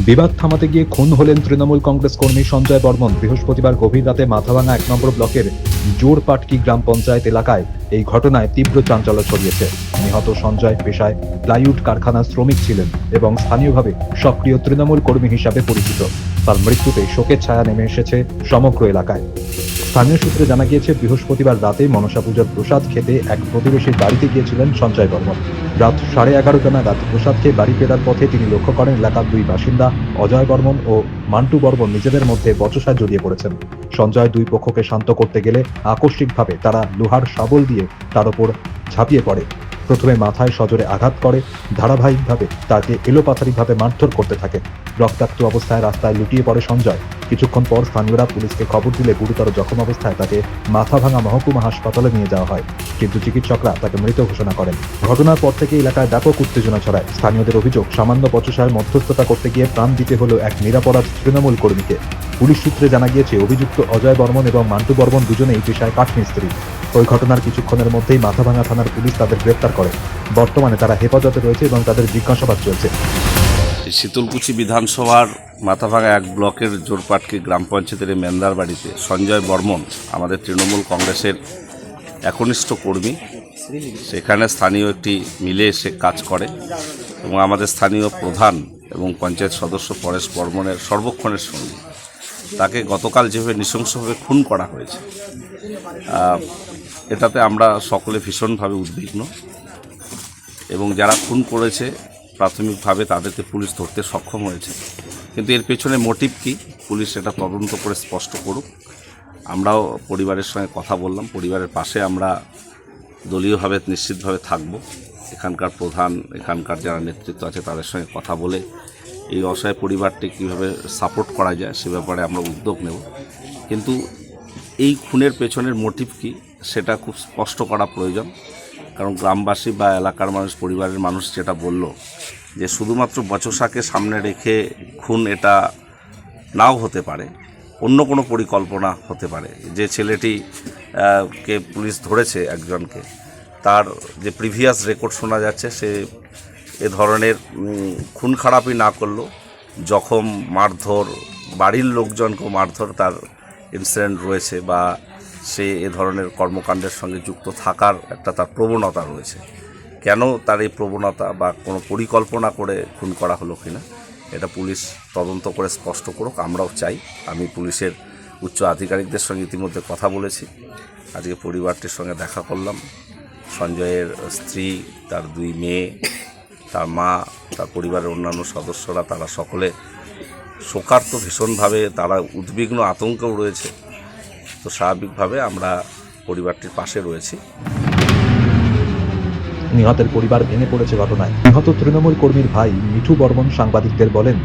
বিবাদ থামাতে গিয়ে খুন হলেন তৃণমূল কংগ্রেস কর্মী সঞ্জয় বর্মন। বৃহস্পতিবার গভীর রাতে মাথাভাঙা ১ নম্বর ব্লকের জোরপাটকি গ্রাম পঞ্চায়েত এলাকায় এই ঘটনায় তীব্র চাঞ্চল্য ছড়িয়েছে। নিহত সঞ্জয় পেশায় প্লাইউড কারখানার শ্রমিক ছিলেন এবং স্থানীয়ভাবে সক্রিয় তৃণমূল কর্মী হিসাবে পরিচিত। তার মৃত্যুতে শোকের ছায়া নেমে এসেছে সমগ্র এলাকায়। স্থানীয় সূত্রে জানা গিয়েছে, বৃহস্পতিবার রাতে মনসা পূজার প্রসাদ খেতে এক প্রতিবেশীর বাড়িতে গিয়েছিলেন সঞ্জয় বর্মন। রাত 11:30 নাগাদ প্রসাদ খেয়ে বাড়ি ফেরার পথে তিনি লক্ষ্য করেন এলাকার দুই বাসিন্দা অজয় বর্মন ও মান্টু বর্মন নিজেদের মধ্যে বচসায় জড়িয়ে পড়েছেন। সঞ্জয় দুই পক্ষকে শান্ত করতে গেলে আকস্মিকভাবে তারা লোহার শাবল দিয়ে তার ওপর ঝাঁপিয়ে পড়ে। প্রথমে মাথায় সজোরে আঘাত করে, ধারাবাহিকভাবে তাকে এলোপাথারিভাবে মারধর করতে থাকে। রক্তাক্ত অবস্থায় রাস্তায় লুটিয়ে পড়ে সঞ্জয়। কিছুক্ষণ পর স্থানীয়রা পুলিশকে খবর দিলে গুরুতর জখম অবস্থায় তাকে মাথাভাঙা মহকুমা হাসপাতালে নিয়ে যাওয়া হয়, কিন্তু চিকিৎসকরা তাকে মৃত ঘোষণা করেন। ঘটনার পর থেকে এলাকায় ব্যাপক উত্তেজনা ছড়ায়। স্থানীয়দের অভিযোগ, সামান্য বচসায় মধ্যস্থতা করতে গিয়ে প্রাণ দিতে হলো এক নিরাপরাধ তৃণমূল কর্মীকে। পুলিশ সূত্রে জানা গিয়েছে, অভিযুক্ত অজয় বর্মন এবং মান্টু বর্মন দুজনেই পেশায় কাঠমিস্ত্রি। ওই ঘটনার কিছুক্ষণের মধ্যেই মাথাভাঙা থানার পুলিশ তাদের গ্রেপ্তার করে। বর্তমানে তারা হেফাজতে রয়েছে এবং তাদের জিজ্ঞাসাবাদ চলছে। শীতলকুচি বিধানসভার মাথাভাঙা 1 ব্লকের জোরপাটকি গ্রাম পঞ্চায়েতের মেন্দার বাড়িতে সঞ্জয় বর্মন আমাদের তৃণমূল কংগ্রেসের একনিষ্ঠ কর্মী। সেখানে স্থানীয় একটি মিলে এসে কাজ করে এবং আমাদের স্থানীয় প্রধান এবং পঞ্চায়েত সদস্য পরেশ বর্মনের সর্বক্ষণের সঙ্গে তাকে গতকাল যেভাবে নৃশংসভাবে খুন করা হয়েছে, এটাতে আমরা সকলে ভীষণভাবে উদ্বিগ্ন এবং যারা খুন করেছে প্রাথমিকভাবে তাদেরকে পুলিশ ধরতে সক্ষম হয়েছে, কিন্তু এর পেছনে মোটিভ কি পুলিশ এটা তদন্ত করে স্পষ্ট করুক। আমরাও পরিবারের সঙ্গে কথা বললাম, পরিবারের পাশে আমরা দলীয়ভাবে নিশ্চিতভাবে থাকব। এখানকার প্রধান, এখানকার যারা নেতৃত্ব আছে তাদের সঙ্গে কথা বলে এই অসহায় পরিবারটি কীভাবে সাপোর্ট করা যায় সে ব্যাপারে আমরা উদ্যোগ নেব। কিন্তু এই খুনের পেছনের মোটিভ কি সেটা খুব স্পষ্ট করা প্রয়োজন, কারণ গ্রামবাসী বা এলাকার মানুষ, পরিবারের মানুষ যেটা বলল যে শুধুমাত্র বচসাকে সামনে রেখে খুন এটা নাও হতে পারে, অন্য কোনো পরিকল্পনা হতে পারে। যে ছেলেটি কে পুলিশ ধরেছে একজনকে, তার যে প্রিভিয়াস রেকর্ড শোনা যাচ্ছে সে এ ধরনের খুন খারাপই না করলেও জখম, মারধর, বাড়ির লোকজনকেও মারধর তার ইনসিডেন্ট রয়েছে, বা সে এ ধরনের কর্মকাণ্ডের সঙ্গে যুক্ত থাকার একটা তার প্রবণতা রয়েছে। কেন তার এই প্রবণতা বা কোনো পরিকল্পনা করে খুন করা হলো কিনা এটা পুলিশ তদন্ত করে স্পষ্ট করুক, আমরাও চাই। আমি পুলিশের উচ্চ আধিকারিকদের সঙ্গে ইতিমধ্যে কথা বলেছি। আজকে পরিবারটির সঙ্গে দেখা করলাম। সঞ্জয়ের স্ত্রী, তার 2 মেয়ে, তার মা, তার পরিবারের অন্যান্য সদস্যরা, তারা সকলে শোকার্ত ভীষণভাবে, তারা উদ্বিগ্ন, আতঙ্কেও রয়েছে। তো স্বাভাবিকভাবে আমরা পরিবারটির পাশে রয়েছি। নিহতের পরিবার ভেঙে পড়েছে ঘটনায়। নিহত তৃণমূল কর্মীর ভাই মিঠু বর্মন সাংবাদিকদের বলেন,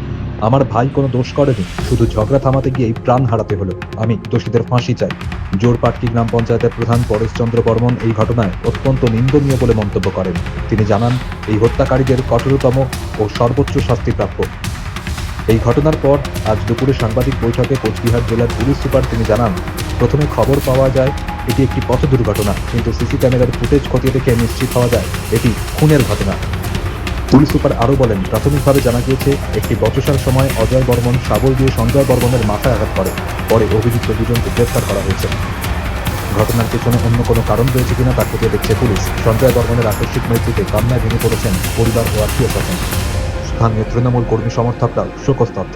আমার ভাই কোনো দোষ করেনি, শুধু ঝগড়া থামাতে গিয়েই প্রাণ হারাতে হলো। আমি দোষীদের ফাঁসি চাই। জোরপাটকি গ্রাম পঞ্চায়েতের প্রধান পরেশচন্দ্র বর্মন এই ঘটনায় অত্যন্ত নিন্দনীয় বলে মন্তব্য করেন। তিনি জানান, এই হত্যাকারীদের কঠোরতম ও সর্বোচ্চ শাস্তি প্রাপ্য। এই ঘটনার পর আজ দুপুরে সাংবাদিক বৈঠকে কোচবিহার জেলার পুলিশ সুপার তিনি জানান, প্রথমে খবর পাওয়া যায় এটি একটি পথ দুর্ঘটনা, কিন্তু সিসি ক্যামেরার ফুটেজ খতিয়ে দেখে নিশ্চিত হওয়া যায় এটি খুনের ঘটনা। পুলিশ সুপার আরও বলেন, প্রাথমিকভাবে জানা গিয়েছে একটি বচসার সময় অজয় বর্মন শাবল দিয়ে সঞ্জয় বর্মনের মাথায় আঘাত করে। পরে অভিযুক্ত দুজনকে গ্রেফতার করা হয়েছে। ঘটনার পেছনে অন্য কোনো কারণ রয়েছে কিনা তা খতিয়ে দেখছে পুলিশ। সঞ্জয় বর্মনের আকস্মিক মৃত্যুতে কান্নায় ভেঙে পড়েছেন পরিবার ও আত্মীয় স্বজন। স্থানীয় তৃণমূল কর্মী সমর্থকরাও শোকস্তব্ধ।